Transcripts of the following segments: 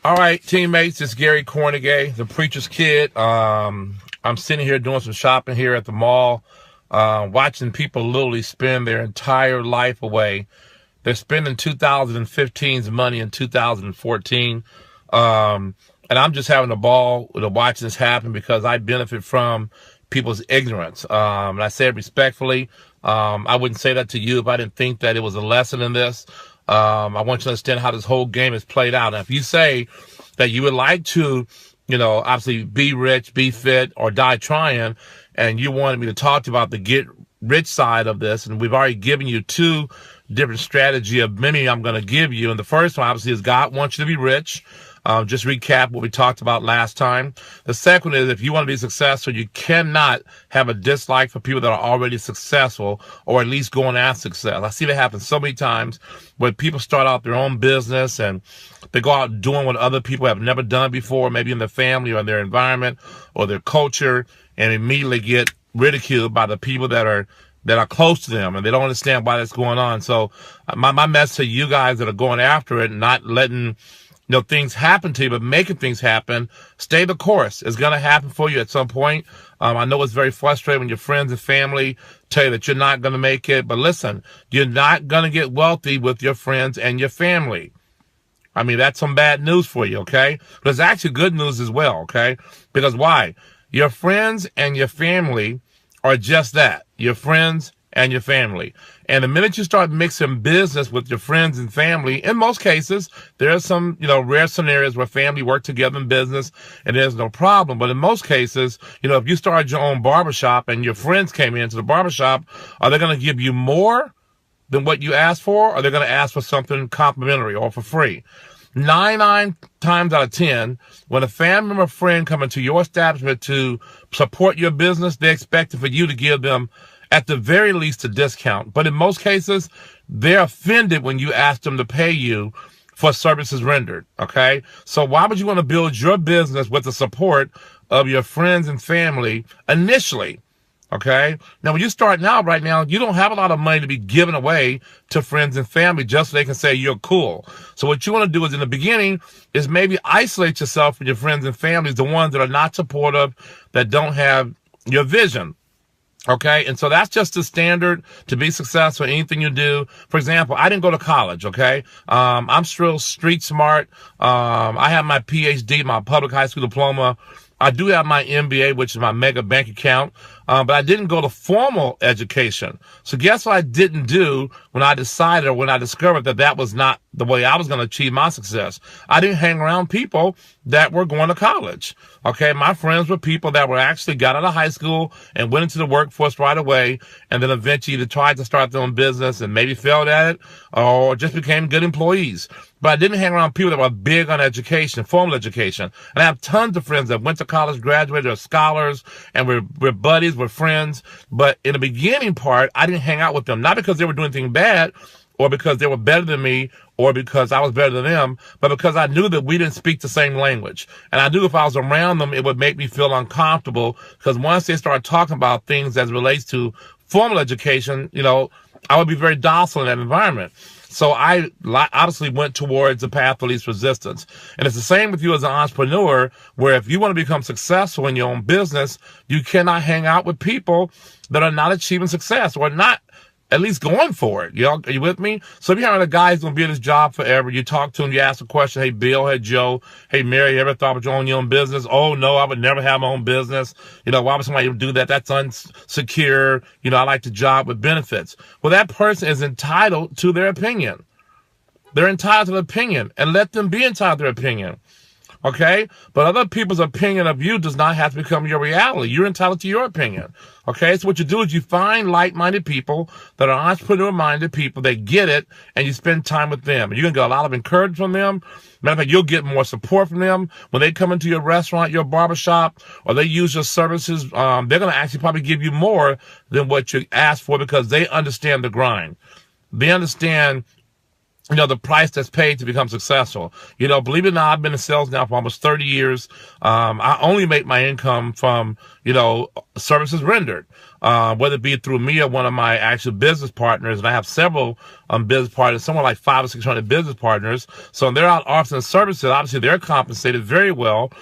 All right, teammates, it's Gary Cornegay, the preacher's kid. I'm sitting here doing some shopping here at the mall, watching people literally spend their entire life away. They're spending 2015's money in 2014. And I'm just having a ball to watch this happen because I benefit from people's ignorance. And I say it respectfully. I wouldn't say that to you if I didn't think that it was a lesson in this. I want you to understand how this whole game is played out. Now, if you say that you would like to, obviously be rich, be fit, or die trying, and you wanted me to talk to you about the get rich side of this, and we've already given you two different strategy of many I'm going to give you. And the first one, obviously, is God wants you to be rich. Just recap what we talked about last time. The second is if you want to be successful, you cannot have a dislike for people that are already successful or at least going after success. I see that happen so many times where people start out their own business and they go out doing what other people have never done before, maybe in their family or in their environment or their culture, and immediately get ridiculed by the people that are close to them, and they don't understand why that's going on. So my message to you guys that are going after it and not letting things happen to you, but making things happen, stay the course. It's going to happen for you at some point. I know it's very frustrating when your friends and family tell you that you're not going to make it, but listen, you're not going to get wealthy with your friends and your family. I mean, that's some bad news for you, okay? But it's actually good news as well, okay? Because why? Your friends and your family are just that, your friends and your family. And the minute you start mixing business with your friends and family, in most cases, there are some, rare scenarios where family work together in business and there's no problem. But in most cases, if you started your own barbershop and your friends came into the barbershop, are they going to give you more than what you asked for? Or are they going to ask for something complimentary or for free? Nine times out of 10, when a family member or friend come into your establishment to support your business, they expect for you to give them at the very least a discount. But in most cases, they're offended when you ask them to pay you for services rendered, okay? So why would you want to build your business with the support of your friends and family initially? Okay. Now, when you're starting out right now, you don't have a lot of money to be giving away to friends and family just so they can say you're cool. So what you want to do is in the beginning is maybe isolate yourself from your friends and families, the ones that are not supportive, that don't have your vision. Okay. And so that's just the standard to be successful in anything you do. For example, I didn't go to college. Okay. I'm still street smart. I have my PhD, my public high school diploma. I do have my MBA, which is my mega bank account, but I didn't go to formal education. So guess what I didn't do when I decided or when I discovered that that was not the way I was going to achieve my success? I didn't hang around people that were going to college. Okay, my friends were people that were actually got out of high school and went into the workforce right away, and then eventually either tried to start their own business and maybe failed at it or just became good employees. But I didn't hang around people that were big on education, formal education. And I have tons of friends that went to college, graduated, are scholars, and we're buddies, we're friends. But in the beginning part, I didn't hang out with them, not because they were doing anything bad or because they were better than me or because I was better than them, but because I knew that we didn't speak the same language. And I knew if I was around them, it would make me feel uncomfortable because once they started talking about things as it relates to formal education, I would be very docile in that environment. So I obviously went towards the path of least resistance. And it's the same with you as an entrepreneur, where if you want to become successful in your own business, you cannot hang out with people that are not achieving success or not at least going for it. Are you with me? So if you're having a guy who's going to be in his job forever, you talk to him, you ask a question, hey, Bill, hey, Joe, hey, Mary, you ever thought about owning your own business? Oh, no, I would never have my own business. Why would somebody do that? That's unsecure. I like the job with benefits. Well, that person is entitled to their opinion. They're entitled to their opinion, and let them be entitled to their opinion. Okay? But other people's opinion of you does not have to become your reality. You're entitled to your opinion. Okay? So what you do is you find like-minded people that are entrepreneur-minded people. They get it, and you spend time with them. And you're going to get a lot of encouragement from them. Matter of fact, you'll get more support from them. When they come into your restaurant, your barbershop, or they use your services, they're going to actually probably give you more than what you asked for because they understand the grind. They understand the price that's paid to become successful. Believe it or not, I've been in sales now for almost 30 years. I only make my income from, services rendered, whether it be through me or one of my actual business partners. And I have several business partners, somewhere like 500 or 600 business partners. So when they're out offering services, obviously they're compensated very well.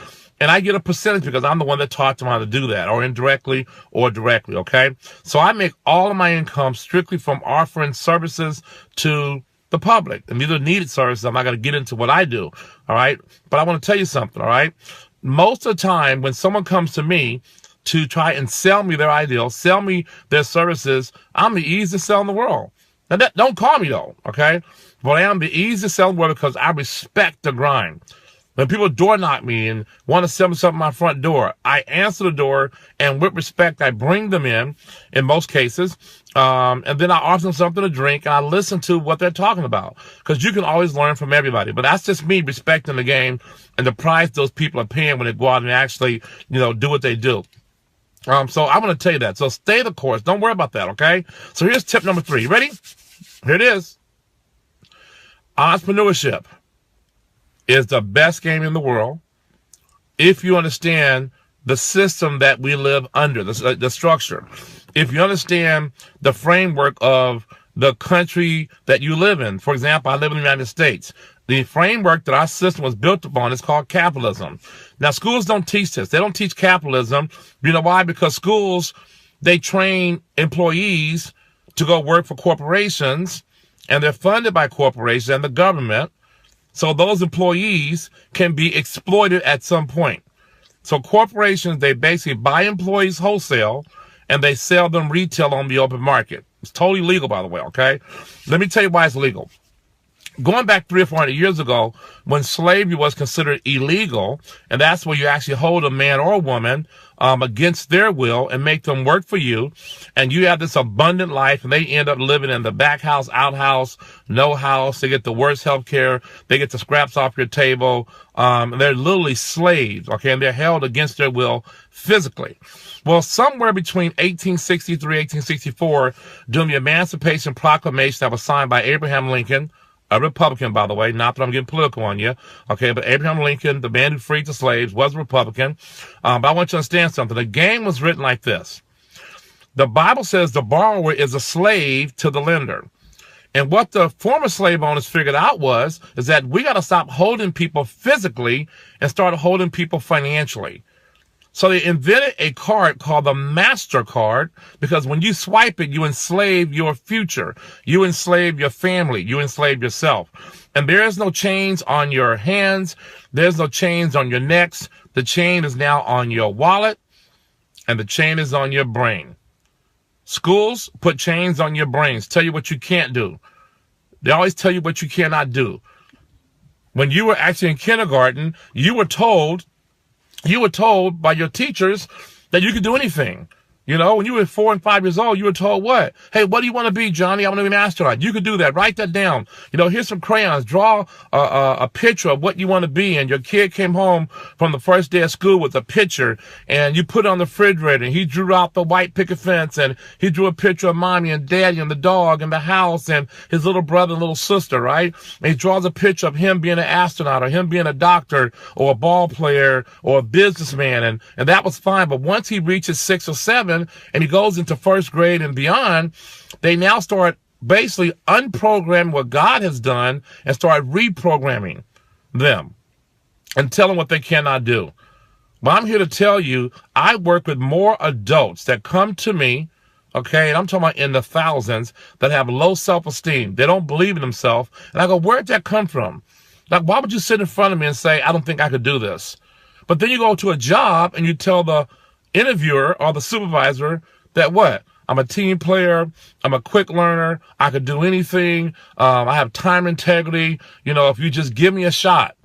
And I get a percentage because I'm the one that taught them how to do that, or indirectly or directly, okay? So I make all of my income strictly from offering services to the public. And these are needed services. I'm not going to get into what I do, all right? But I want to tell you something, all right? Most of the time when someone comes to me to try and sell me their ideal, sell me their services, I'm the easiest seller in the world. Now, don't call me though, okay? But I am the easiest seller in the world because I respect the grind. When people door knock me and want to sell me something at my front door, I answer the door, and with respect, I bring them in most cases, and then I offer them something to drink, and I listen to what they're talking about, because you can always learn from everybody. But that's just me respecting the game and the price those people are paying when they go out and actually, do what they do. So I'm going to tell you that. So stay the course. Don't worry about that, okay? So here's tip number 3. You ready? Here it is. Entrepreneurship is the best game in the world if you understand the system that we live under, the structure. If you understand the framework of the country that you live in. For example, I live in the United States. The framework that our system was built upon is called capitalism. Now, schools don't teach this. They don't teach capitalism. You know why? Because schools, they train employees to go work for corporations, and they're funded by corporations and the government. So those employees can be exploited at some point. So corporations, they basically buy employees wholesale and they sell them retail on the open market. It's totally legal, by the way, okay? Let me tell you why it's legal. Going back 300 or 400 years ago, when slavery was considered illegal, and that's where you actually hold a man or a woman against their will and make them work for you, and you have this abundant life, and they end up living in the back house, outhouse, no house. They get the worst health care. They get the scraps off your table. They're literally slaves, okay, and they're held against their will physically. Well, somewhere between 1863, 1864, during the Emancipation Proclamation that was signed by Abraham Lincoln, a Republican, by the way, not that I'm getting political on you, okay, but Abraham Lincoln, the man who freed the slaves, was a Republican. But I want you to understand something. The game was written like this. The Bible says the borrower is a slave to the lender. And what the former slave owners figured out is that we got to stop holding people physically and start holding people financially. So they invented a card called the MasterCard, because when you swipe it, you enslave your future. You enslave your family. You enslave yourself. And there is no chains on your hands. There's no chains on your necks. The chain is now on your wallet, and the chain is on your brain. Schools put chains on your brains, tell you what you can't do. They always tell you what you cannot do. When you were actually in kindergarten, you were told by your teachers that you could do anything. You know, when you were 4 and 5 years old, you were told what? Hey, what do you want to be, Johnny? I want to be an astronaut. You could do that. Write that down. You know, here's some crayons. Draw a picture of what you want to be. And your kid came home from the first day of school with a picture, and you put it on the refrigerator, and he drew out the white picket fence, and he drew a picture of mommy and daddy and the dog and the house and his little brother and little sister, right? And he draws a picture of him being an astronaut or him being a doctor or a ball player or a businessman. And that was fine. But once he reaches 6 or 7, and he goes into first grade and beyond, they now start basically unprogramming what God has done and start reprogramming them and tell them what they cannot do. But I'm here to tell you, I work with more adults that come to me, okay, and I'm talking about in the thousands, that have low self-esteem. They don't believe in themselves. And I go, where'd that come from? Like, why would you sit in front of me and say, I don't think I could do this? But then you go to a job and you tell the interviewer or the supervisor that what? I'm a team player. I'm a quick learner. I could do anything. I have time integrity. You know, if you just give me a shot.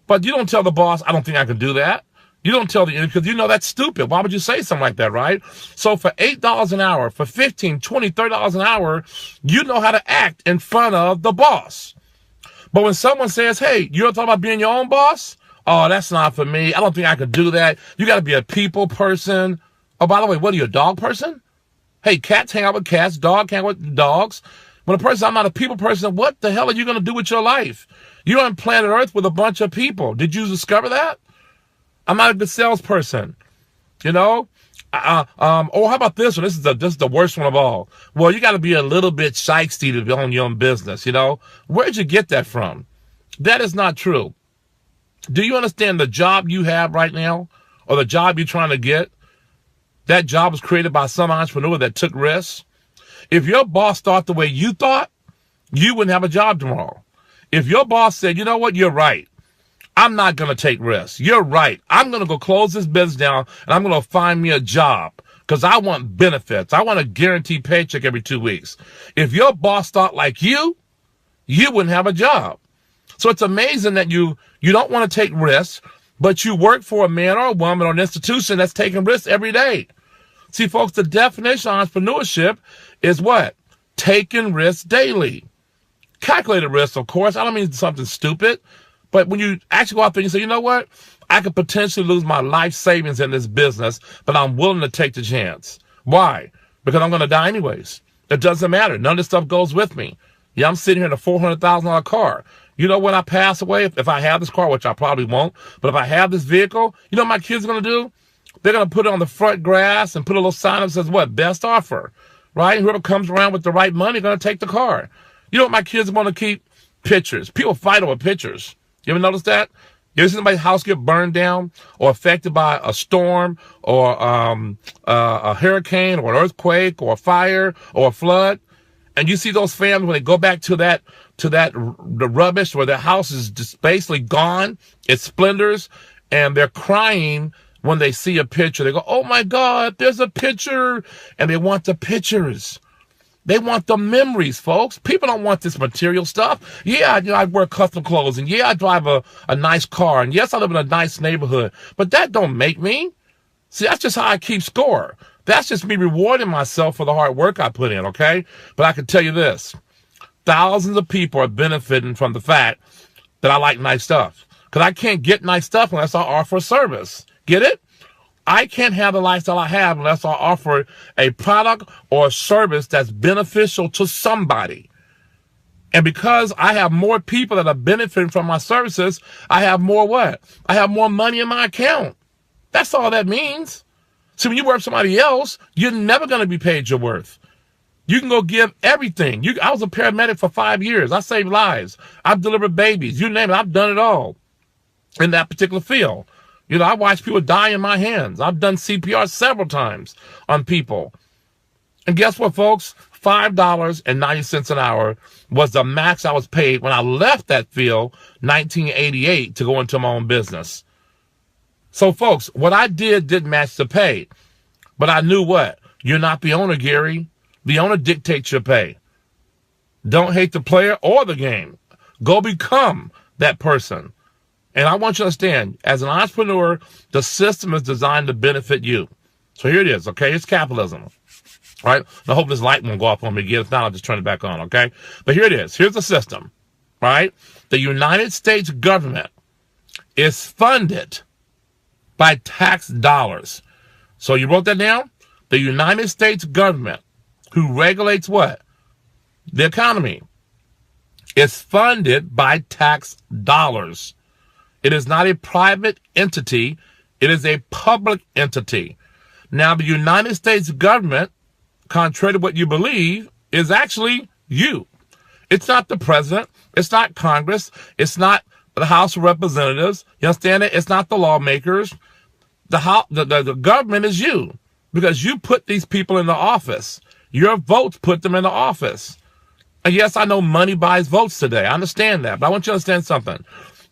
But you don't tell the boss, I don't think I can do that. You don't tell the interviewer, because you know that's stupid. Why would you say something like that, right? So for $8 an hour, for $15, $20, $30 an hour, you know how to act in front of the boss. But when someone says, hey, you ever thought about being your own boss? Oh, that's not for me. I don't think I could do that. You got to be a people person. Oh, by the way, what are you, a dog person? Hey, cats hang out with cats. Dogs hang out with dogs. When a person, I'm not a people person, what the hell are you going to do with your life? You're on planet Earth with a bunch of people. Did you discover that? I'm not a good salesperson. You know? Oh, how about this one? This is the worst one of all. Well, you got to be a little bit shysty to own your own business, you know? Where'd you get that from? That is not true. Do you understand the job you have right now, or the job you're trying to get? That job was created by some entrepreneur that took risks. If your boss thought the way you thought, you wouldn't have a job tomorrow. If your boss said, you know what, you're right, I'm not going to take risks. You're right. I'm going to go close this business down, and I'm going to find me a job because I want benefits. I want a guaranteed paycheck every 2 weeks. If your boss thought like you wouldn't have a job. So it's amazing that you don't want to take risks, but you work for a man or a woman or an institution that's taking risks every day. See, folks, the definition of entrepreneurship is what? Taking risks daily. Calculated risks, of course. I don't mean something stupid. But when you actually go out there and you say, you know what? I could potentially lose my life savings in this business, but I'm willing to take the chance. Why? Because I'm going to die anyways. It doesn't matter. None of this stuff goes with me. Yeah, I'm sitting here in a $400,000 car. You know, when I pass away, if I have this car, which I probably won't, but if I have this vehicle, you know what my kids are going to do? They're going to put it on the front grass and put a little sign up that says, what? Best offer. Right? Whoever comes around with the right money going to take the car. You know what my kids want to keep? Pictures. People fight over pictures. You ever notice that? You ever see somebody's house get burned down or affected by a storm or a hurricane or an earthquake or a fire or a flood? And you see those families when they go back to the rubbish where their house is just basically gone, it's splinters, and they're crying when they see a picture. They go, oh my God, there's a picture. And they want the pictures. They want the memories, folks. People don't want this material stuff. Yeah, you know, I wear custom clothes, and yeah, I drive a nice car, and yes, I live in a nice neighborhood, but that don't make me. See, that's just how I keep score. That's just me rewarding myself for the hard work I put in, okay? But I can tell you this. Thousands of people are benefiting from the fact that I like nice stuff. Because I can't get nice stuff unless I offer a service. Get it? I can't have the lifestyle I have unless I offer a product or a service that's beneficial to somebody. And because I have more people that are benefiting from my services, I have more what? I have more money in my account. That's all that means. See, when you work for somebody else, you're never going to be paid your worth. You can go give everything. I was a paramedic for 5 years. I saved lives. I've delivered babies. You name it. I've done it all in that particular field. You know, I watched people die in my hands. I've done CPR several times on people. And guess what, folks? $5.90 an hour was the max I was paid when I left that field 1988 to go into my own business. So, folks, what I didn't match the pay. But I knew what? You're not the owner, Gary. The owner dictates your pay. Don't hate the player or the game. Go become that person. And I want you to understand, as an entrepreneur, the system is designed to benefit you. So here it is, okay? It's capitalism, right? I hope this light won't go off on me again. If not, I'll just turn it back on, okay? But here it is. Here's the system, right? The United States government is funded by tax dollars. So you wrote that down? The United States government, who regulates what? The economy, is funded by tax dollars. It is not a private entity. It is a public entity. Now, the United States government, contrary to what you believe, is actually you. It's not the president. It's not Congress. It's not the House of Representatives. You understand it? It's not the lawmakers. The government is you, because you put these people in the office. Your votes put them in the office. And yes, I know money buys votes today. I understand that. But I want you to understand something.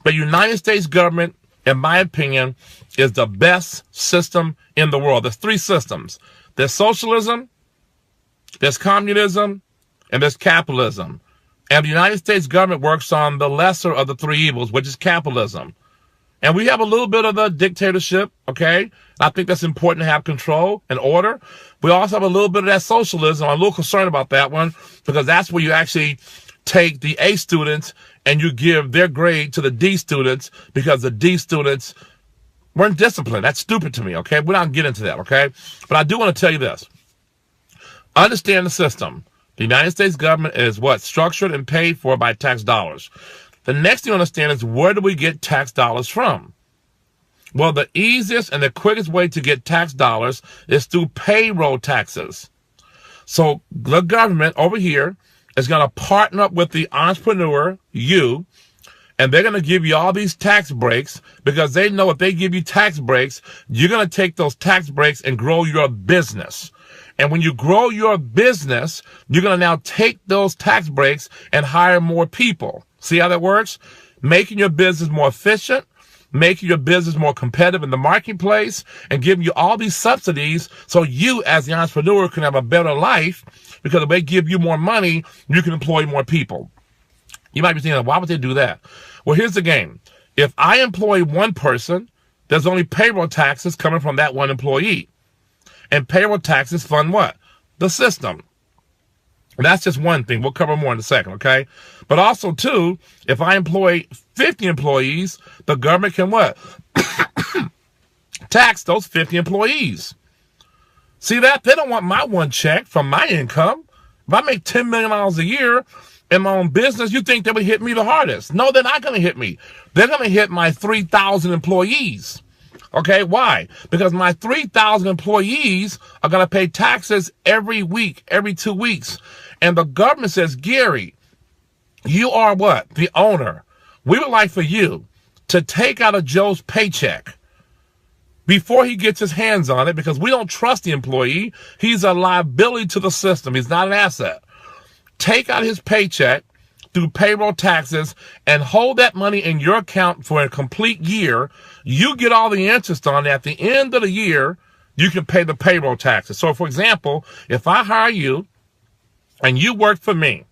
The United States government, in my opinion, is the best system in the world. There's three systems. There's socialism, there's communism, and there's capitalism. And the United States government works on the lesser of the three evils, which is capitalism. And we have a little bit of the dictatorship, okay? I think that's important to have control and order. We also have a little bit of that socialism. I'm a little concerned about that one, because that's where you actually take the A students and you give their grade to the D students, because the D students weren't disciplined. That's stupid to me, okay? We're not going to get into that, okay? But I do want to tell you this. Understand the system. The United States government is what? Structured and paid for by tax dollars. The next thing to understand is, where do we get tax dollars from? Well, the easiest and the quickest way to get tax dollars is through payroll taxes. So the government over here is going to partner up with the entrepreneur, you, and they're going to give you all these tax breaks, because they know if they give you tax breaks, you're going to take those tax breaks and grow your business. And when you grow your business, you're going to now take those tax breaks and hire more people. See how that works? Making your business more efficient, making your business more competitive in the marketplace, and giving you all these subsidies so you as the entrepreneur can have a better life, because if they give you more money, you can employ more people. You might be thinking, why would they do that? Well, here's the game. If I employ one person, there's only payroll taxes coming from that one employee. And payroll taxes fund what? The system. That's just one thing. We'll cover more in a second, okay? But also, too, if I employ 50 employees, the government can what? Tax those 50 employees. See that? They don't want my one check from my income. If I make $10 million a year in my own business, you think they would hit me the hardest? No, they're not going to hit me. They're going to hit my 3,000 employees. Okay, why? Because my 3,000 employees are going to pay taxes every week, every 2 weeks. And the government says, Gary, you are what? The owner. We would like for you to take out of Joe's paycheck before he gets his hands on it, because we don't trust the employee. He's a liability to the system. He's not an asset. Take out his paycheck through payroll taxes and hold that money in your account for a complete year. You get all the interest on it. At the end of the year, you can pay the payroll taxes. So, for example, if I hire you and you work for me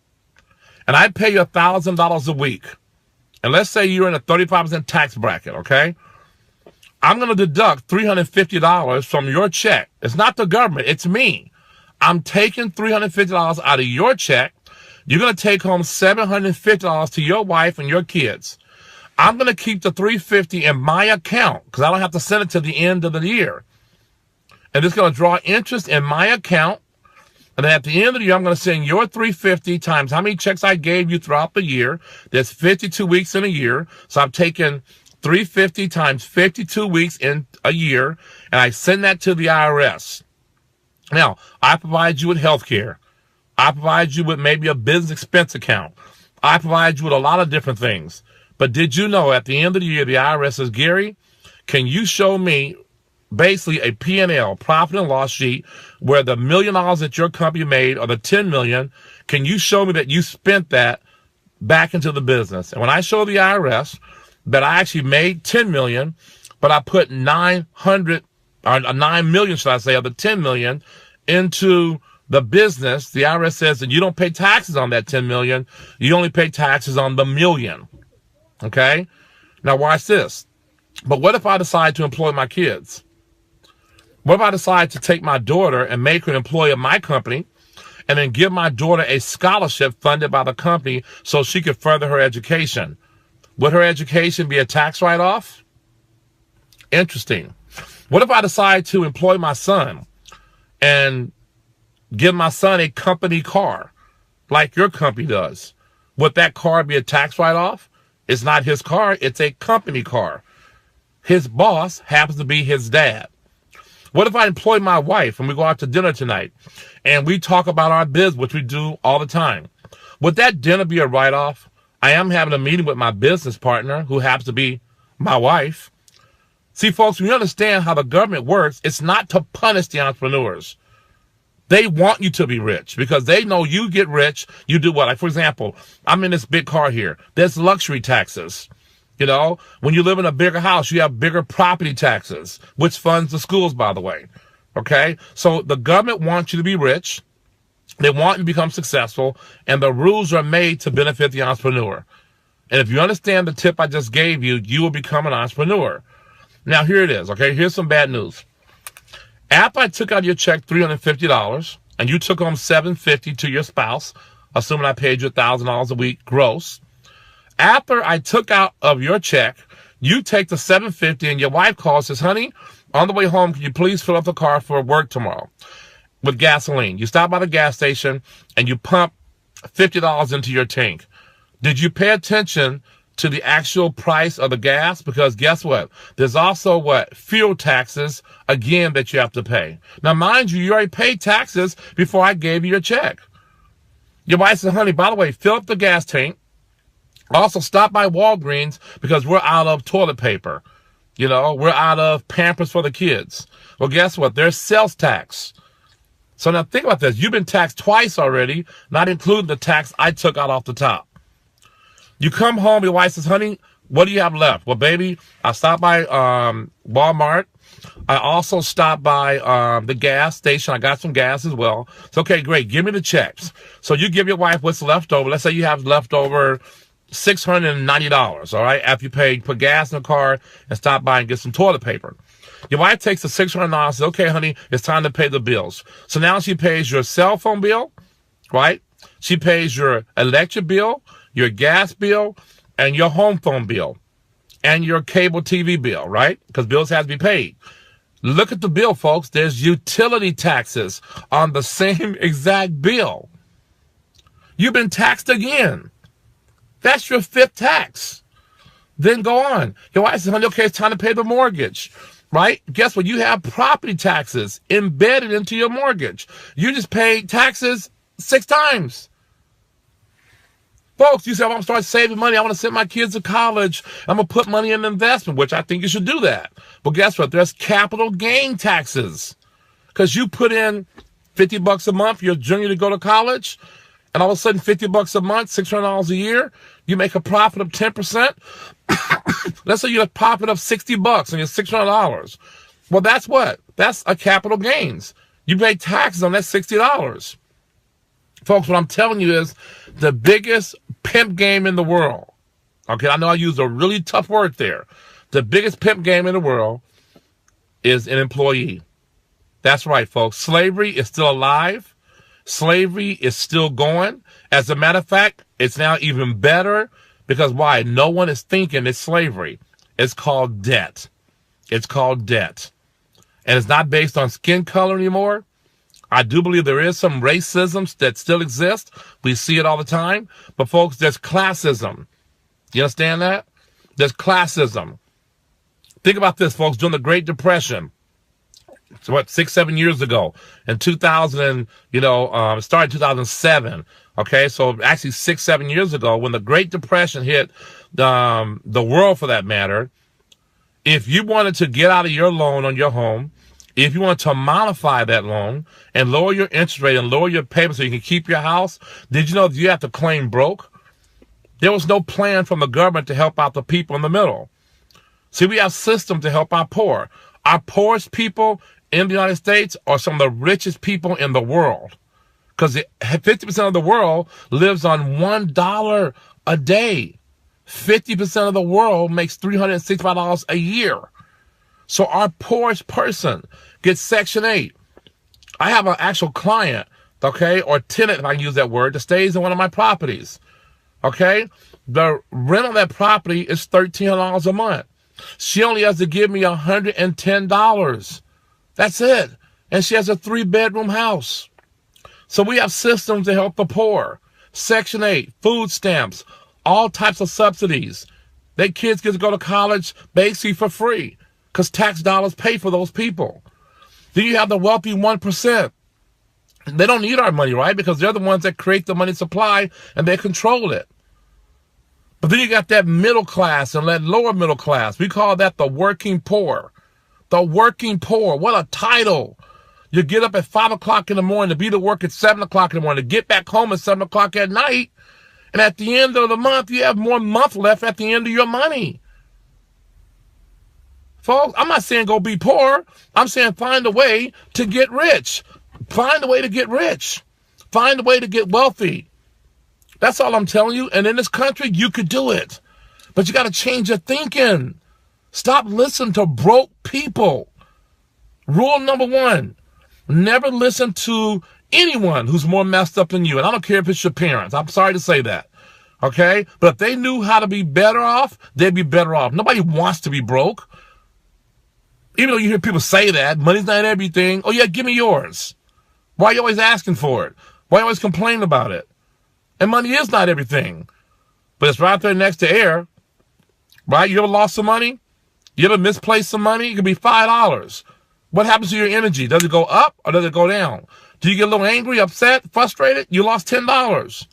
and I pay you $1,000 a week, and let's say you're in a 35% tax bracket, okay? I'm going to deduct $350 from your check. It's not the government. It's me. I'm taking $350 out of your check. You're going to take home $750 to your wife and your kids. I'm going to keep the $350 in my account because I don't have to send it to the end of the year. And it's going to draw interest in my account. And then at the end of the year, I'm going to send your $350 times how many checks I gave you throughout the year. There's 52 weeks in a year. So I'm taking $350 times 52 weeks in a year, and I send that to the IRS. Now, I provide you with health care. I provide you with maybe a business expense account. I provide you with a lot of different things. But did you know at the end of the year, the IRS says, Gary, can you show me basically a P&L, profit and loss sheet, where the $1 million that your company made or the $10 million, can you show me that you spent that back into the business? And when I show the IRS that I actually made $10 million, but I put 900 or 9 million, should I say, of the 10 million into the business, the IRS says that you don't pay taxes on that 10 million. You only pay taxes on the million. Okay? Now watch this. But what if I decide to employ my kids? What if I decide to take my daughter and make her an employee of my company and then give my daughter a scholarship funded by the company so she could further her education? Would her education be a tax write-off? Interesting. What if I decide to employ my son and give my son a company car like your company does? Would that car be a tax write-off? It's not his car. It's a company car. His boss happens to be his dad. What if I employ my wife and we go out to dinner tonight and we talk about our biz, which we do all the time? Would that dinner be a write-off? I am having a meeting with my business partner who happens to be my wife. See, folks, when you understand how the government works, it's not to punish the entrepreneurs. They want you to be rich because they know you get rich, you do what? Like, for example, I'm in this big car here. There's luxury taxes. You know, when you live in a bigger house, you have bigger property taxes, which funds the schools, by the way. Okay? So the government wants you to be rich. They want you to become successful, and the rules are made to benefit the entrepreneur. And if you understand the tip I just gave you, you will become an entrepreneur. Now, here it is, okay? Here's some bad news. After I took out your check $350, and you took home $750 to your spouse, assuming I paid you $1,000 a week gross, after I took out of your check, you take the $750, and your wife calls and says, honey, on the way home, can you please fill up the car for work tomorrow? with gasoline. You stop by the gas station and you pump $50 into your tank. Did you pay attention to the actual price of the gas? Because guess what? There's also what? Fuel taxes, again, that you have to pay. Now, mind you, you already paid taxes before I gave you your check. Your wife said, honey, by the way, fill up the gas tank. Also, stop by Walgreens because we're out of toilet paper. You know, we're out of Pampers for the kids. Well, guess what? There's sales tax. So now think about this. You've been taxed twice already, not including the tax I took out off the top. You come home, your wife says, honey, what do you have left? Well, baby, I stopped by Walmart. I also stopped by the gas station. I got some gas as well. It's okay, great. Give me the checks. So you give your wife what's left over. Let's say you have left over $690, all right, after you put gas in the car and stop by and get some toilet paper. Your wife takes the $600 and says, okay, honey, it's time to pay the bills. So now she pays your cell phone bill, right? She pays your electric bill, your gas bill, and your home phone bill, and your cable TV bill, right? Because bills have to be paid. Look at the bill, folks. There's utility taxes on the same exact bill. You've been taxed again. That's your fifth tax. Then go on. Your wife says, honey, okay, it's time to pay the mortgage, right? Guess what? You have property taxes embedded into your mortgage. You just paid taxes 6 times. Folks, you say, well, I'm starting saving money. I want to send my kids to college. I'm going to put money in investment, which I think you should do that. But guess what? There's capital gain taxes. Because you put in $50 a month, you're junior to go to college, and all of a sudden $50 a month, $600 a year, you make a profit of 10%. Let's say you have a profit of $60 on your $600. Well, that's what? That's a capital gains. You pay taxes on that $60. Folks, what I'm telling you is the biggest pimp game in the world. Okay, I know I used a really tough word there. The biggest pimp game in the world is an employee. That's right, folks. Slavery is still alive. Slavery is still going. As a matter of fact, it's now even better because why? No one is thinking it's slavery. It's called debt. It's called debt. And it's not based on skin color anymore. I do believe there is some racism that still exists. We see it all the time. But folks, there's classism. You understand that? There's classism. Think about this, folks. During the Great Depression, so what, 6-7 years ago, in 2000, it started in 2007. Okay, so actually 6-7 years ago, when the Great Depression hit the world, for that matter, if you wanted to get out of your loan on your home, if you want to modify that loan and lower your interest rate and lower your payment so you can keep your house, did you know that you have to claim broke? There was no plan from the government to help out the people in the middle. See, we have systems to help our poor. Our poorest people in the United States are some of the richest people in the world because 50% of the world lives on $1 a day. 50% of the world makes $365 a year. So our poorest person gets Section 8. I have an actual client, okay, or tenant, if I can use that word, that stays in one of my properties, okay? The rent on that property is $1,300 a month. She only has to give me $110. That's it. And she has a 3-bedroom house. So we have systems to help the poor. Section 8, food stamps, all types of subsidies. Their kids get to go to college basically for free because tax dollars pay for those people. Then you have the wealthy 1%. They don't need our money, right? Because they're the ones that create the money supply and they control it. But then you got that middle class and that lower middle class. We call that the working poor. The working poor. What a title. You get up at 5 o'clock in the morning to be to work at 7 o'clock in the morning, to get back home at 7 o'clock at night. And at the end of the month, you have more month left at the end of your money. Folks, I'm not saying go be poor. I'm saying find a way to get rich. Find a way to get rich. Find a way to get wealthy. That's all I'm telling you. And in this country, you could do it. But you got to change your thinking. Stop listening to broke people. Rule number 1, never listen to anyone who's more messed up than you. And I don't care if it's your parents. I'm sorry to say that. Okay? But if they knew how to be better off, they'd be better off. Nobody wants to be broke. Even though you hear people say that, money's not everything. Oh, yeah, give me yours. Why are you always asking for it? Why are you always complaining about it? And money is not everything, but it's right there next to air, right? You ever lost some money? You ever misplaced some money? It could be $5. What happens to your energy? Does it go up or does it go down? Do you get a little angry, upset, frustrated? You lost $10.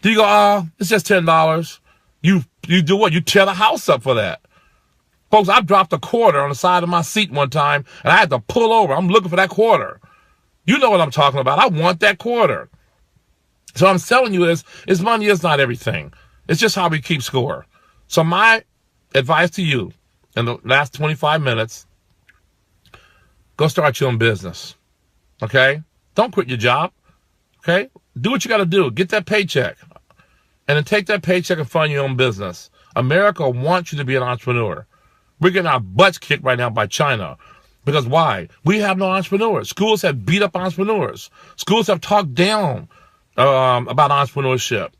Do you go, oh, it's just $10? You do what? You tear the house up for that. Folks, I dropped a quarter on the side of my seat one time, and I had to pull over. I'm looking for that quarter. You know what I'm talking about. I want that quarter. So I'm telling you is money is not everything. It's just how we keep score. So my advice to you in the last 25 minutes, go start your own business. Okay? Don't quit your job. Okay? Do what you got to do. Get that paycheck. And then take that paycheck and fund your own business. America wants you to be an entrepreneur. We're getting our butts kicked right now by China. Because why? We have no entrepreneurs. Schools have beat up entrepreneurs. Schools have talked down about entrepreneurship.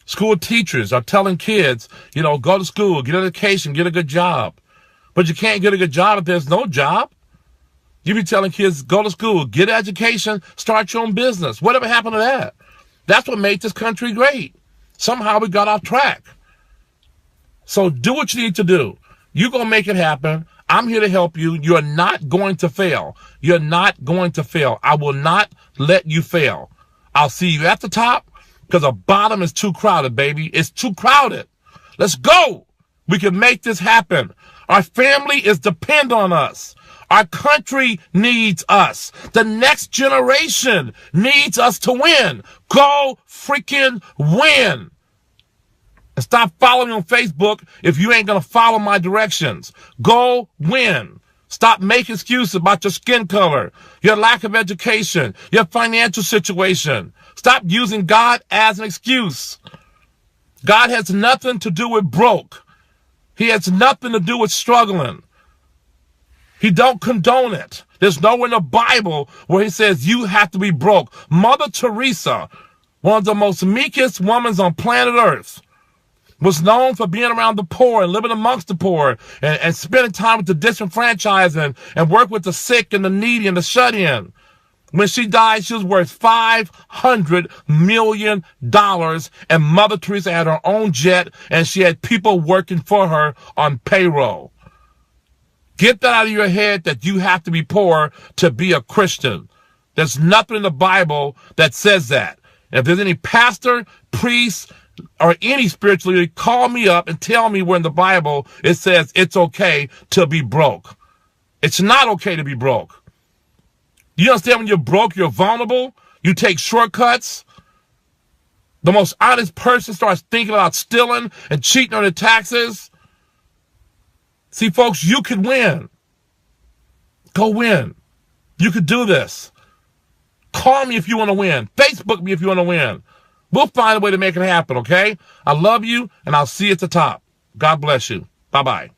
School teachers are telling kids, go to school, get an education, get a good job. But you can't get a good job if there's no job. You be telling kids, go to school, get an education, start your own business. Whatever happened to that? That's what made this country great. Somehow we got off track. So do what you need to do. You're going to make it happen. I'm here to help you. You're not going to fail. You're not going to fail. I will not let you fail. I'll see you at the top because the bottom is too crowded, baby. It's too crowded. Let's go. We can make this happen. Our family is dependent on us. Our country needs us. The next generation needs us to win. Go freaking win. And stop following me on Facebook if you ain't going to follow my directions. Go win. Stop making excuses about your skin color, your lack of education, your financial situation. Stop using God as an excuse. God has nothing to do with broke. He has nothing to do with struggling. He don't condone it. There's nowhere in the Bible where he says you have to be broke. Mother Teresa, one of the most meekest women on planet Earth, was known for being around the poor and living amongst the poor and spending time with the disenfranchised and work with the sick and the needy and the shut-in. When she died, she was worth $500 million, and Mother Teresa had her own jet, and she had people working for her on payroll. Get that out of your head that you have to be poor to be a Christian. There's nothing in the Bible that says that. And if there's any pastor, priest, or any spiritual leader, call me up and tell me where in the Bible it says it's okay to be broke. It's not okay to be broke. You understand when you're broke, you're vulnerable, you take shortcuts. The most honest person starts thinking about stealing and cheating on their taxes. See, folks, you could win. Go win. You could do this. Call me if you want to win. Facebook me if you want to win. We'll find a way to make it happen, okay? I love you, and I'll see you at the top. God bless you. Bye-bye.